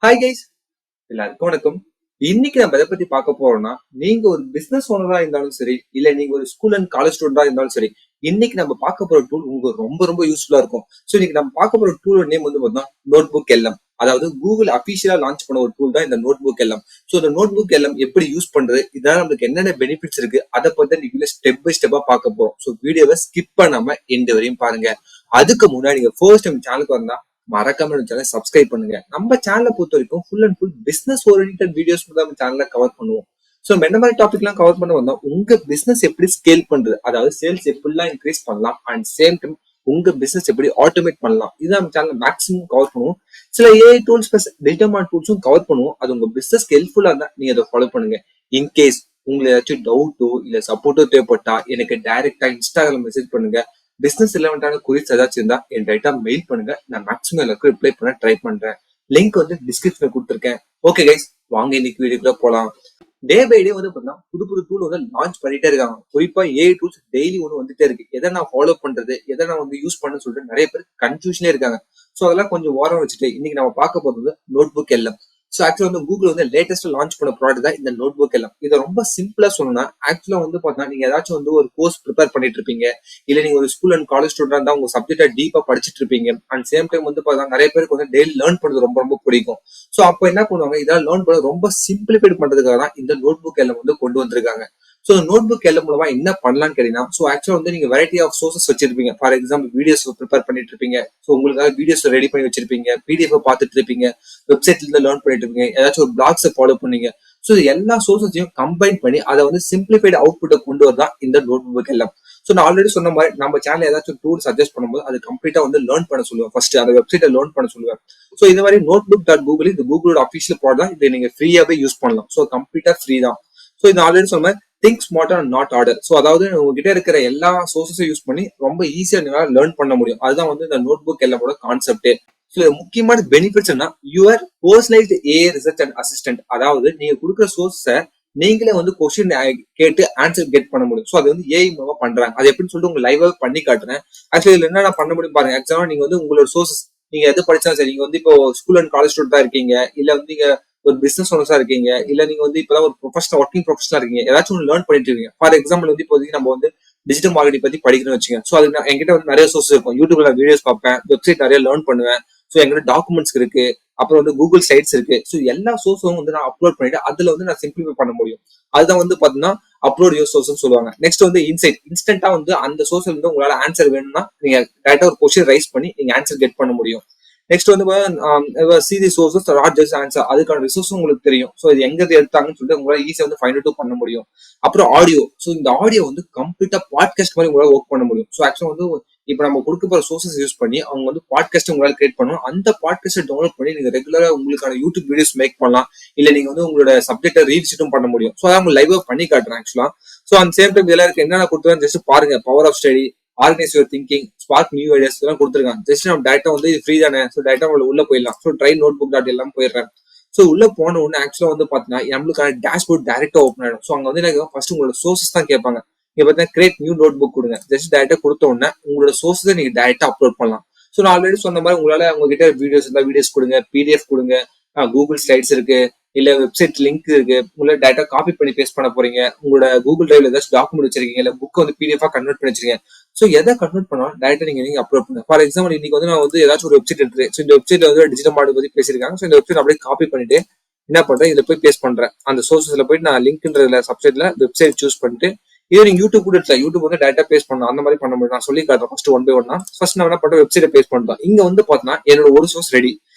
Hi guys, எல்லாருக்கும் வணக்கம். இன்னைக்கு நம்ம எதை பத்தி பார்க்க போறோம்னா, நீங்க ஒரு பிசினஸ் ஓனரா இருந்தாலும் சரி, இல்ல நீங்க ஒரு ஸ்கூல் அண்ட் காலேஜ் ஸ்டூடெண்டா இருந்தாலும் சரி, இன்னைக்கு நம்ம பார்க்க போற டூல் உங்களுக்கு ரொம்ப ரொம்ப யூஸ்ஃபுல்லா இருக்கும். சோ இன்னைக்கு நம்ம பார்க்க போற டூலோட நேம் வந்து பார்த்தீங்கன்னா நோட் புக் எல்எம். அதாவது கூகுள் அபிஷியலா லான்ச் பண்ண ஒரு டூல் தான் இந்த நோட் புக் எல்எம். சோ இந்த நோட் புக் எல்எம் எப்படி யூஸ் பண்றது, இதனால நமக்கு என்னென்ன பெனிஃபிட்ஸ் இருக்கு, அதை பத்தி நீங்க ஸ்டெப் பை ஸ்டெப்பா பார்க்க போறோம். சோ வீடியோவை ஸ்கிப் பண்ணாம எண்ட் வரையும் பாருங்க. அதுக்கு முன்னாடி நீங்க ஃபர்ஸ்ட் டைம் சேனலுக்கு வந்தா மறக்காம சேனல் சப்ஸ்கிரைப் பண்ணுங்க. நம்ம சேனலை பொறுத்த வரைக்கும் full and full business oriented videos நம்ம சேனல்ல கவர் பண்ணுவோம். சோ என்ன மாதிரி டாபிக் எல்லாம் கவர் பண்ண வந்தோம், உங்க பிசினஸ் எப்படி ஸ்கேல் பண்றது, அதாவது சேல்ஸ் எப்படிலாம் இன்க்ரீஸ் பண்ணலாம் அண்ட் சேம் டைம் உங்க பிசினஸ் எப்படி ஆட்டோமேட் பண்ணலாம், இது நம்ம சேனல் மேக்ஸிமம் கவர் பண்ணுவோம். சில AI tools plus digital marketing டூல்ஸும் கவர் பண்ணுவோம். அது உங்க பிசினஸ் ஹெல்ப்ஃபுல்லா இருந்தா நீங்க அதை ஃபாலோ பண்ணுங்க. இன்கேஸ் உங்களுக்கு ஏதாச்சும் டவுட்டோ இல்ல சப்போர்ட்டோ தேவைப்பட்டா எனக்கு டைரக்டா இன்ஸ்டாகிராம் மெசேஜ் பண்ணுங்க. பிசினஸ் ரிலவெண்டான குறிஸ் ஏதாச்சும் இருந்தா என் டைட்டா மெயில் பண்ணுங்க. நான் மேக்ஸிமம் எல்லாருக்கும் ரிப்ளை பண்ண ட்ரை பண்றேன். லிங்க் வந்து டிஸ்கிரிப்ஷன்ல கொடுத்துருக்கேன். ஓகே கைஸ், வாங்க இன்னைக்கு வீடியோக்குள்ள போலாம். டே பை டே வந்து பாத்தீங்கன்னா புது புது டூல் வந்து லான்ச் பண்ணிட்டே இருக்காங்க. குறிப்பா ஏஐ டூல்ஸ் டெய்லி ஒன்று வந்துட்டே இருக்கு. எதை நான் ஃபாலோ பண்றது, எதை நான் வந்து யூஸ் பண்ண சொல்லிட்டு நிறைய பேர் கன்ஃபியூஷனே இருக்காங்க. சோ அதெல்லாம் கொஞ்சம் ஓரம் வச்சுட்டு இன்னைக்கு நம்ம பார்க்க போறது நோட் புக் எல்லாம். சோ ஆக்சுவலா வந்து கூகுள் வந்து லேட்டஸ்ட் லான்ச் பண்ண ப்ராடக்ட் தான் இந்த நோட் புக் எல்லாம். இதை ரொம்ப சிம்பிளா சொல்லணும்னா, ஆக்சுவலா வந்து பாத்தீங்கன்னா நீங்க ஏதாச்சும் வந்து ஒரு கோர்ஸ் ப்ரிப்பேர் பண்ணிட்டு இருப்பீங்க, இல்ல நீங்க ஒரு ஸ்கூல் அண்ட் காலேஜ் ஸ்டூடெண்ட் இருந்தா உங்க சப்ஜெக்டை டீப்பா படிச்சுட்டு இருப்பீங்க. அண்ட் சேம் டைம் வந்து பாத்தீங்கன்னா நிறைய பேருக்கு வந்து டெய்லி லேர்ன் பண்றது ரொம்ப ரொம்ப பிடிக்கும். சோ அப்ப என்ன பண்ணுவாங்க, இதெல்லாம் லேர்ன் பண்ண ரொம்ப சிம்பிளிஃபைட் பண்றதுக்காக தான் இந்த நோட் புக் எல்லாம் வந்து கொண்டு வந்திருக்காங்க. சோ நோட் புக் எல்லாம் மூலமா என்ன பண்ணலாம்னு கேட்டீங்கன்னா, சோ ஆக்சுவலா வந்து நீங்க வெரைட்டி ஆஃப் சோர்சஸ் வச்சிருப்பீங்க. ஃபார் எக்ஸாம்பிள் வீடியோஸ் ப்ரிப்பேர் பண்ணிட்டு இருப்பீங்க. சோ உங்களுக்காக வீடியோஸ் ரெடி பண்ணி வச்சிருப்பீங்க, பிடிஎஃப் பார்த்துட்டு இருப்பீங்க, வெப்சைட்ல இருந்து லேர்ன் பண்ணிட்டு இருப்பீங்க, ஏதாச்சும் ஒரு பிளாக்ஸை ஃபாலோ பண்ணீங்க. சோ எல்லா சோர்சஸையும் கம்பைன் பண்ணி அதை வந்து சிம்பிளிஃபைட் அவுட்புட்டை கொண்டு வரதான் இந்த நோட் புக் எல்லாம். சோ நான் ஆல்ரெடி சொன்ன மாதிரி நம்ம சேனல் ஏதாச்சும் டூல் சஜஸ்ட் பண்ணும்போது அது கம்ப்ளீட்டா வந்து லேர்ன் பண்ண சொல்லுவேன். ஃபர்ஸ்ட் அந்த வெப்சைட்டை லேர்ன் பண்ண சொல்லுவேன். சோ இந்த மாதிரி நோட் புக் டாட் கூகுள் இது கூகுளோட அஃபிஷியல் ப்ராடக்ட் தான். இதை நீங்க ஃப்ரீயாவே யூஸ் பண்ணலாம். சோ கம்ப்ளீட்டா ஃப்ரீ தான். சோ இது ஆல்ரெடி சொன்ன think smarter and not order. So அதாவது உங்ககிட்ட இருக்கிற எல்லா சோர்சஸும் யூஸ் பண்ணி ரொம்ப ஈஸியா நீங்க லேர்ன் பண்ண முடியும். அதுதான் வந்து இந்த நோட் புக் எல்லாமோட கான்செப்டே. முக்கியமான பெனிஃபிட்ஸ் என்ன, your personalised AI research and assistant. அதாவது நீங்க கொடுக்குற சோர்ஸை நீங்களே வந்து கொஸ்டின் கேட்டு ஆன்சர் கெட் பண்ண முடியும். ஸோ அது வந்து ஏஐ மூலமா பண்றாங்க. அது எப்படின்னு சொல்லிட்டு உங்களுக்கு லைவா பண்ணி காட்டுறேன். ஆக்சுவலி இதுல என்ன பண்ண முடியும் பாருங்க. எக்ஸாம்பிள் நீங்க வந்து உங்களோட சோர்சஸ் நீங்க எது படிச்சாலும் சரி, நீங்க வந்து இப்போ ஸ்கூல் அண்ட் காலேஜ் ஸ்டூடெண்டா இருக்கீங்க, இல்ல வந்து நீங்க ஒரு பிசினஸ் ஓனர்ஸா இருக்கீங்க, இல்ல நீங்க வந்து இப்பதான் ஒரு ப்ரொஃபஷனல் ஒர்க்கிங் ப்ரொஃபஷனலா இருக்கீங்க, ஏதாச்சும் ஒன்று லேர்ன் பண்ணிட்டு இருக்கீங்க. ஃபார் எக்ஸாம்பிள் வந்து இப்போதைக்கு நம்ம வந்து டிஜிட்டல் மார்க்கெட்டிங் பத்தி படிக்கணும்னு வச்சுங்க. ஸோ அது என்கிட்ட வந்து நிறைய சோர்ஸ் இருக்கும். யூடியூப்ல வீடியோஸ் பார்ப்பேன், வெப்சைட் நிறைய லேர்ன் பண்ணுவேன். ஸோ எங்கிட்ட டாக்குமெண்ட்ஸ் இருக்கு, அப்புறம் வந்து கூகுள் சைட்ஸ் இருக்கு. ஸோ எல்லா சோர்ஸும் வந்து நான் அப்லோட் பண்ணிட்டு அதுல வந்து நான் சிம்பிளிஃபை பண்ண முடியும். அதுதான் வந்து பாத்தீங்கன்னா அப்லோட் யூர் சோர்ஸ் சொல்லுவாங்க. நெக்ஸ்ட் வந்து இன்சைட். இன்ஸ்டன்டா வந்து அந்த சோர்ஸ்ல இருந்து உங்களால ஆன்சர் வேணும்னா நீங்க டேரக்டா ஒரு கொஸ்டின் ரைஸ் பண்ணி நீங்க ஆன்சர் கெட் பண்ண முடியும். நெக்ஸ்ட் வந்து cites sources not just answer, அதுக்கான ரிசோர்ஸ் உங்களுக்கு தெரியும். ஸோ இது எங்க எடுத்தாங்கன்னு சொல்லிட்டு உங்களால ஈஸியா வந்து ஃபைண்ட் அவுட் பண்ண முடியும். அப்புறம் ஆடியோ. ஸோ இந்த ஆடியோ வந்து கம்ப்ளீட்டா பாட்காஸ்ட் மாதிரி உங்களால ஒர்க் பண்ண முடியும். ஸோ ஆக்சுவலா வந்து இப்ப நம்ம கொடுக்க போற சோர்சஸ் யூஸ் பண்ணி அவங்க வந்து பாட்காஸ்ட் உங்களால கிரியேட் பண்ணணும். அந்த பாட்காஸ்ட் டவுன்லோட் பண்ணி நீங்க ரெகுலரா உங்களுக்கான யூடியூப் வீடியோஸ் மேக் பண்ணலாம். இல்ல நீங்க வந்து உங்களோட சப்ஜெக்டை ரீவிசிட்டும் பண்ண முடியும். ஸோ அதை லைவா பண்ணி காட்டுறேன் ஆக்சுவலா. ஸோ அந்த சேம் டைம் எல்லாருக்கும் என்னென்ன கொடுத்துருக்காங்க ஜஸ்ட் பாருங்க. Power of study, organise your thinking, spark new ideas எல்லாம் கொடுத்துருக்காங்க. ஜஸ்ட் நம்ம டேட்டா வந்து இது ஃப்ரீ தானே. ஸோ டேட்டா உள்ள போயிடலாம். So try notebook dot எல்லாம் போயிடுறேன். ஸோ உள்ள போன உடனே ஆக்சுவலா வந்து பாத்தீங்கன்னா நம்மளுக்கான டேஷ்போர்ட் டேரக்டா ஓப்பன் ஆயிடும். ஸோ அங்க வந்து எனக்கு ஃபர்ஸ்ட் உங்களோட சோர்சஸ் தான் கேட்பாங்க. இங்க பார்த்தீங்கன்னா கிரியேட் நியூ நோட் புக் கொடுங்க. ஜஸ்ட் டேரக்டா கொடுத்த உடனே உங்களோட சோர்ஸை நீங்க டேரக்டா அப்லோட் பண்ணலாம். ஸோ நான் ஆல்ரெடி சொன்ன மாதிரி உங்களால உங்ககிட்ட வீடியோஸ் இருந்தா வீடியோஸ் கொடுங்க, பிடிஎஃப் கொடுங்க, கூகுள் ஸ்லைட்ஸ் இருக்கு, இல்ல வெப்சைட் லிங்க் இருக்கு. உங்களை டேட்டா காப்பி பண்ணி பேஸ்ட் பண்ண போறீங்க, உங்களோட கூகுள் டிரைவ்ல ஏதாச்சும் டாக்குமெண்ட் வச்சிருக்கீங்க, இல்ல புக் வந்து பிடிஎஃப் கன்வெர்ட் பண்ணி வச்சிருக்கீங்க. ஸோ எதை கன்வெர்ட் பண்ணாலும் டேரக்டா நீங்க அப்லோட் பண்ணுங்க. ஃபார் எக்ஸாம்பிள் இன்னைக்கு வந்து நான் வந்து ஏதாச்சும் ஒரு வெப்சைட் எடுத்து, ஸோ இந்த வெப்சைட்ல வந்து டிஜிட்டல் மார்க்கெட்டிங் பத்தி பேசியிருக்காங்க. ஸோ இந்த வெப்சைட் அப்படியே காப்பி பண்ணிட்டு என்ன பண்றேன், இதுல போய் பேஸ்ட் பண்றேன். அந்த சோர்சஸ்ல போயிட்டு நான் லிங்க்ன்றதுல சப்சைட்ல வெப்சைட் சூஸ் பண்ணிட்டு இதே நீங்க யூடியூப் கூட எடுத்துல யூடியூப் வந்து டேட்டா பேஸ்ட் பண்ணலாம். அந்த மாதிரி பண்ண முடியும். நான் சொல்லி காட்டுறேன் ஃபர்ஸ்ட் ஒன் பை ஒன்னா. ஃபர்ஸ்ட் நான் என்ன பண்றேன், வெப்சைட் பேஸ்ட் பண்றேன். இங்க வந்து பாத்தீங்கன்னா என்னோட ஒரு சோர்ஸ் ரெடி.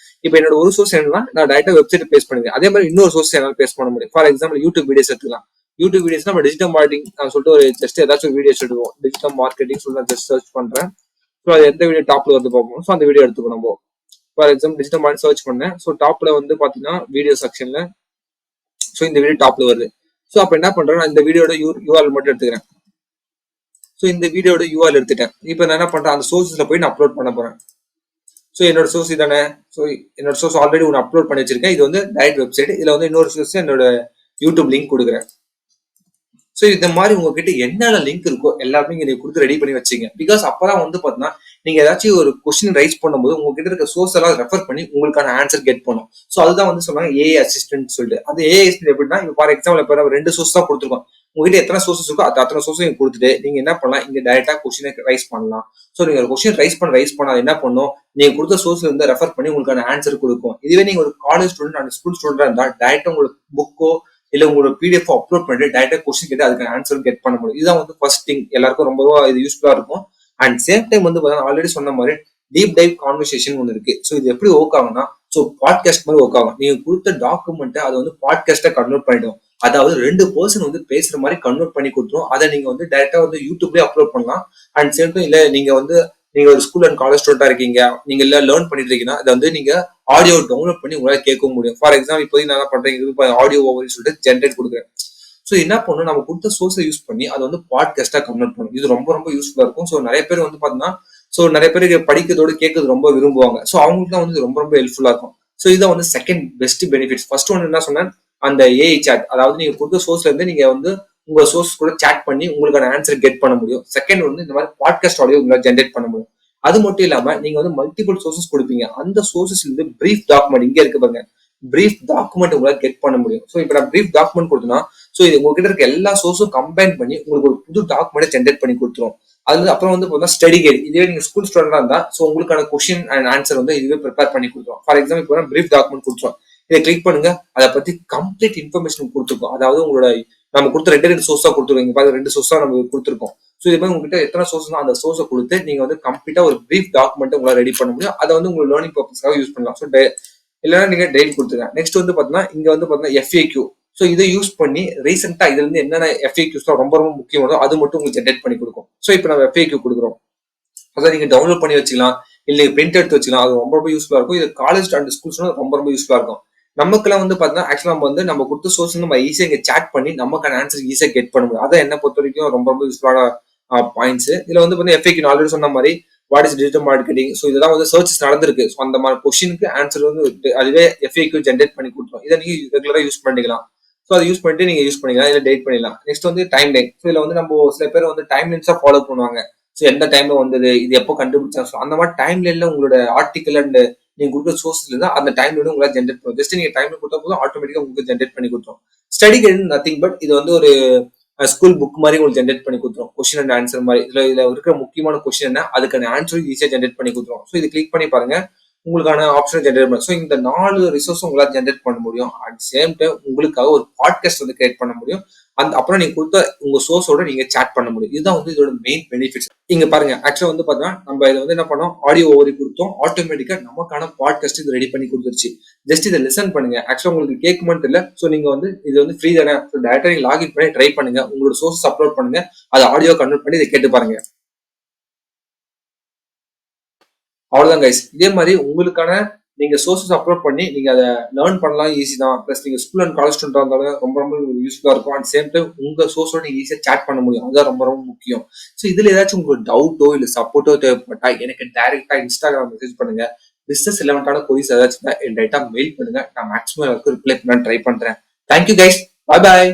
இப்போ என்னோட ஒரு சோர்ஸ் என்னன்னா நான் டேட்டா வெப்சைட் பேஸ்ட் பண்ணுவேன். அதே மாதிரி இன்னொரு சோர்ஸ் என்னால பேஸ்ட் பண்ண முடியும். ஃபார் எக்ஸாம்பிள் யூடியூப் வீடியோஸ் எடுத்துக்கலாம். யூடியூப் வீடியோஸ் நம்ம டிஜிட்டல் மார்க்கெட்டிங் சொல்லிட்டு ஒரு ஜஸ்ட் ஏதாச்சும் வீடியோஸ் எடுத்துவோம். டிஜிட்டல் மார்க்கெட்டிங் சொல்லி ஜஸ்ட் சர்ச் பண்றேன். ஸோ அது எந்த வீடியோ டாப்ல வந்து பார்ப்போம். ஸோ அந்த வீடியோ எடுத்துக்கணும் நம்ம. For example digital marketing search பண்ணேன். ஸோ டாப்ல வந்து பாத்தீங்கன்னா வீடியோ செக்ஷன்ல ஸோ இந்த வீடியோ டாப்ல வருது. ஸோ அப்ப என்ன பண்றேன், நான் இந்த வீடியோட யூஆர்எல் மட்டும் எடுத்துக்கிறேன். ஸோ இந்த வீடியோட யூஆர்எல் எடுத்துட்டேன். இப்போ நான் என்ன பண்றேன், அந்த சோர்சஸ்ல போய் நான் அப்லோட் பண்ண போறேன். ஸோ என்னோட சோர்ஸ் இதானே. ஸோ என்னோட சோர்ஸ் ஆல்ரெடி ஒன்று அப்லோட் பண்ணி வச்சிருக்கேன். இது வந்து டைரக்ட் வெப்சைட். இதுல வந்து இன்னொரு சோர்ஸ் என்னோட யூடியூப் லிங்க் கொடுக்குறேன். ஸோ இந்த மாதிரி உங்ககிட்ட என்னென்ன லிங்க் இருக்கோ எல்லாமே நீங்க கொடுத்து ரெடி பண்ணி வச்சுங்க. பிகாஸ் அப்பதான் வந்து பாத்தீங்கன்னா நீங்க ஏதாச்சும் ஒரு கொஸ்டின் ரைஸ் பண்ணும்போது உங்ககிட்ட இருக்க சோர்ஸ் எல்லாம் ரெஃபர் பண்ணி உங்களுக்கான ஆன்சர் கெட் பண்ணும். சோ அதுதான் வந்து சொன்னாங்க ஏஐ அசிஸ்டன்ட் சொல்லிட்டு. அது ஏஐ அசிஸ்டன்ட் எப்படின்னா, இப்ப ஃபார் எக்ஸாம்பிள் இப்ப நம்ம 2 சோர்ஸ் தான் கொடுத்துருக்கோம். உங்ககிட்ட எத்தனை சோர்சஸ் இருக்கோ அத்தனை சோர்ஸும் நீங்க கொடுத்துட்டு நீங்க என்ன பண்ணலாம், இங்க டைரக்டா கொஸ்டினை ரைஸ் பண்ணலாம். சோ நீங்க ஒரு கொஸ்டின் ரைஸ் பண்ண அது என்ன பண்ணும், நீங்க கொடுத்த சோர்ஸ்ல இருந்து ரெஃபர் பண்ணி உங்களுக்கான ஆன்சர் கொடுக்கும். இதுவே நீங்க ஒரு காலேஜ் ஸ்டூடெண்ட் அண்ட் ஸ்கூல் ஸ்டூடெண்டா இருந்தா டைரக்டா உங்களுக்கு புக்கோ இல்ல உங்களோட பிடிஎஃப் அப்லோட் பண்ணிட்டு டைரக்டா கொஸ்டின் கேட்டு அதுக்கு ஆன்சர் கெட் பண்ண முடியும். இதுதான் வந்து ஃபர்ஸ்ட் திங், எல்லாருக்கும் ரொம்ப இது யூஸ்ஃபுல்லா இருக்கும். அண்ட் சேம் டைம் வந்து ஆல்ரெடி சொன்ன மாதிரி டீப் டைவ் கான்வர்சேஷன் ஒன்று இருக்கு. ஸோ இது எப்படி ஒர்க் ஆகும்னா, ஸோ பாட்காஸ்ட் மாதிரி ஒர்க் ஆகும். நீங்க கொடுத்த டாக்குமெண்ட்டை அது வந்து பாட்காஸ்டா கன்வெர்ட் பண்ணிடும். அதாவது 2 பர்சன் வந்து பேசுற மாதிரி கன்வெர்ட் பண்ணி கொடுத்துரும். அதை நீங்க வந்து டைரக்டா வந்து யூடியூப்லயே அப்லோட் பண்ணலாம். அண்ட் சேம் டைம் இல்ல நீங்க ஒரு ஸ்கூல் அண்ட் காலேஜ் ஸ்டூடெண்டா இருக்கீங்க, நீங்க இல்ல லேர்ன் பண்ணிட்டு இருக்கீங்கன்னா அதை வந்து நீங்க ஆடியோ டவுன்லோட் பண்ணி உங்களால கேட்க முடியும். ஃபார் எக்ஸாம்பிள் இப்போதைக்கு நான் என்ன பண்றேன், ஆடியோ ஓவர்னு சொல்லிட்டு ஜென்ரேட் கொடுக்குறேன். ஸோ என்ன பண்ணும், நம்ம கொடுத்த சோர்ஸை யூஸ் பண்ணி அதை வந்து பாட்காஸ்டா கன்வெர்ட் பண்ணும். இது ரொம்ப ரொம்ப யூஸ்ஃபுல்லா இருக்கும். ஸோ நிறைய பேர் வந்து பாத்தீங்கன்னா, ஸோ நிறைய பேருக்கு படிக்கிறதோட கேட்கறது ரொம்ப விரும்புவாங்க. ஸோ அவங்களுக்கு தான் வந்து ரொம்ப ரொம்ப ஹெல்ப்ஃபுல்லா இருக்கும். ஸோ இதான் வந்து செகண்ட் பெஸ்ட் பெனிஃபிட்ஸ். ஃபர்ஸ்ட் ஒன்று என்ன சொன்னேன், அந்த ஏஐ சாட், அதாவது நீங்க கொடுத்த சோர்ஸ்ல இருந்து நீங்க வந்து உங்க சோர்ஸ் கூட சாட் பண்ணி உங்களுக்கான ஆன்சர் கெட் பண்ண முடியும். செகண்ட் வந்து இந்த மாதிரி பாட்காஸ்ட் ஆடியோ உங்களால ஜென்ரேட் பண்ண முடியும். அது மட்டும் இல்லாம நீங்க வந்து மல்டிபிள் சோர்சஸ் கொடுப்பீங்க. அந்த சோர்சஸ்ல இருந்து பிரீஃப் டாக்குமெண்ட் இங்க இருக்கு பாருங்க, பிரீஃப் டாக்குமெண்ட் உங்களால கெட் பண்ண முடியும். ஸோ இப்போ நான் பிரீஃப் டாக்குமெண்ட் கொடுத்தனா, ஸோ இது உங்ககிட்ட இருக்க எல்லா சோர்ஸும் கம்பைன் பண்ணி உங்களுக்கு ஒரு புது டாக்குமெண்ட் ஜென்ரேட் பண்ணி கொடுத்துரும். அது அப்புறம் வந்து பார்த்தா ஸ்டடி கைட். இதுவே நீங்க ஸ்கூல் ஸ்டூடெண்டா இருந்தா ஸோ உங்களுக்கான கொஸ்டின் அண்ட் ஆன்சர் வந்து இதுவே ப்ரிப்பேர் பண்ணி கொடுத்துரும். ஃபார் எக்ஸாம்பிள் இப்போ பிரீஃப் டாக்குமெண்ட் கொடுத்துரும். இதை கிளிக் பண்ணுங்க, அதை பத்தி கம்ப்ளீட் இன்ஃபர்மேஷன் கொடுத்துருக்கோம். அதாவது உங்களோட நம்ம கொடுத்த ரெண்டு சோர்ஸா கொடுத்துருக்கோம். இங்க பாருங்க 2 சோர்ஸா நம்ம கொடுத்துருக்கோம். ஸோ இது மாதிரி உங்ககிட்ட எத்தனை சோர்ஸ் அந்த சோர்ஸை கொடுத்து நீங்க வந்து கம்ப்ளீட்டா ஒரு பிரீஃப் டாக்குமெண்ட் உங்களால ரெடி பண்ண முடியும். அதை வந்து உங்க லேர்னிங் பர்பஸ்க்காக யூஸ் பண்ணலாம். ஸோ இல்லைன்னா நீங்க டெய்லி கொடுத்துருங்க. நெக்ஸ்ட் வந்து பாத்தீங்கன்னா இங்க வந்து பாத்தீங்கன்னா எஃப்ஏக்யூ. ஸோ இதை யூஸ் பண்ணி ரீசெண்டா இதுல இருந்து என்னென்ன எஃப்ஏக்யூஸ் ரொம்ப ரொம்ப முக்கியமானோ அது மட்டும் உங்களுக்கு ஜென்ரேட் பண்ணி கொடுக்கும். ஸோ இப்போ நம்ம எஃப்ஏக்யூ கொடுக்குறோம், அதை நீங்க டவுன்லோட் பண்ணி வச்சுக்கலாம், இல்லை பிரிண்ட் எடுத்து வச்சுக்கலாம். அது ரொம்ப ரொம்ப யூஸ்ஃபுல்லா இருக்கும். இது காலேஜ் அண்ட் ஸ்கூல்ஸ் ரொம்ப ரொம்ப யூஸ்ஃபுல்லா இருக்கும். நமக்குலாம் வந்து பாத்தீங்கன்னா ஆக்சுவலா நம்ம கொடுத்த சோர்ஸ் நம்ம ஈஸியா இங்க சாட் பண்ணி நமக்கான ஆன்சர் ஈஸியா கெட் பண்ண முடியும். அதான் என்ன பொறுத்த வரைக்கும் ரொம்ப ரொம்ப யூஸ்ஃபுல்லான பாயிண்ட்ஸ். இதுல வந்து பாத்தீங்கன்னா எஃப்ஏக்யூ ஆல்ரெடி சொன்ன மாதிரி what is digital marketing. So இதெல்லாம் வந்து சர்ச்சஸ் நடந்திருக்கு. ஸோ அந்த மாதிரி கொஸ்டினுக்கு ஆன்சர் வந்து அதுவே எஃப்ஏக்யூ ஜென்ரேட் பண்ணி கொடுத்துரும். இதை நீங்க ரெகுலரா யூஸ் பண்ணிக்கலாம். ஸோ அதை யூஸ் பண்ணிட்டு நீங்க யூஸ் பண்ணிக்கலாம், இல்லை டேட் பண்ணிடலாம். நெக்ஸ்ட் வந்து டைம் லைன். ஸோ இதுல வந்து நம்ம சில பேர் வந்து டைம் லைன்ஸா ஃபாலோ பண்ணுவாங்க. ஸோ எந்த டைம்ல வந்தது, இது எப்போ கண்டுபிடிச்சா, ஸோ அந்த மாதிரி டைம் லைன்ல உங்களோட ஆர்டிகல் அண்ட் நீங்க கொடுக்குற சோர்ஸ்ல இருந்தா அந்த டைம் லைன் உங்களால ஜென்ரேட் பண்ணும். ஜஸ்ட் நீங்க டைம் கொடுத்தா போதும், ஆட்டோமேட்டிக்கா உங்களுக்கு ஜென்ரேட் பண்ணி கொடுத்துரும். ஸ்டடி கைடு நத்திங் பட் இது வந்து ஒரு ஸ்கூல் புக் மாதிரி உங்களுக்கு ஜென்ரேட் பண்ணி கொடுத்துரும். கொஸ்டின் அண்ட் ஆன்சர் மாதிரி. இதுல இருக்கிற முக்கியமான கொஸ்டின் என்ன, அதுக்கான ஆன்சரும் ஈஸியா ஜென்ரேட் பண்ணி கொடுத்துரும். ஸோ இது கிளிக் பண்ணி பாருங்க, உங்களுக்கான ஆப்ஷன் ஜென்ரேட் பண்ணும். ஸோ இந்த 4 ரிசோர்ஸும் உங்களால ஜென்ரேட் பண்ண முடியும். அட் சேம் டைம் உங்களுக்காக ஒரு பாட்காஸ்ட் வந்து கிரியேட் பண்ண முடியும். அப்புறம் நீங்க கொடுத்த உங்க சோர்ஸோட நீங்க சாட் பண்ண முடியும். இதுதான் வந்து இதோட மெயின் பெனிஃபிட்ஸ். இங்க பாருங்க, ஆக்சுவலா வந்து பாத்தீங்கன்னா நம்ம இதை வந்து என்ன பண்ணோம், ஆடியோ ஓவரி கொடுத்தோம், ஆட்டோமேட்டிக்கா நமக்கான பாட்காஸ்ட் இது ரெடி பண்ணி கொடுத்துருச்சு. ஜஸ்ட் இதை லிசன் பண்ணுங்க. ஆக்சுவலா உங்களுக்கு கேட்குமான்னு தெரியல. ஸோ நீங்க வந்து இது வந்து ஃப்ரீ தானே, ஸோ டேரக்டா நீங்க லாகின் பண்ணி ட்ரை பண்ணுங்க, உங்களோட சோர்ஸ் அப்லோட் பண்ணுங்க, அதை ஆடியோ கன்வெர்ட் பண்ணி இதை கேட்டு பாருங்க. அவ்வளவுதான் கைஸ். இதே மாதிரி உங்களுக்கான நீங்க சோர்சஸ் அப்லோட் பண்ணி நீங்க அதை லேர்ன் பண்ணலாம், ஈஸி தான். பிளஸ் நீங்க ஸ்கூல் அண்ட் காலேஜ் ஸ்டூடெண்டா இருந்தாலும் ரொம்ப ரொம்ப யூஸ்ஃபுல்லா இருக்கும். அட் சேம் டைம் உங்க சோர்ஸோட நீங்க ஈஸியா சாட் பண்ண முடியும். அதுதான் ரொம்ப ரொம்ப முக்கியம். ஸோ இதுல ஏதாச்சும் உங்களுக்கு டவுட்டோ இல்ல சப்போர்ட்டோ தேவைப்பட்டா எனக்கு டைரக்டா இன்ஸ்டாகிராம் மெசேஜ் பண்ணுங்க. பிசினஸ் ரிலவெண்டான கொரிஸ் ஏதாச்சும் டைரக்டா மெயில் பண்ணுங்க. நான் மேக்ஸிமம் எல்லாருக்கும் ரிப்ளை பண்ண ட்ரை பண்றேன். தேங்க்யூ கைஸ், பாய் பாய்.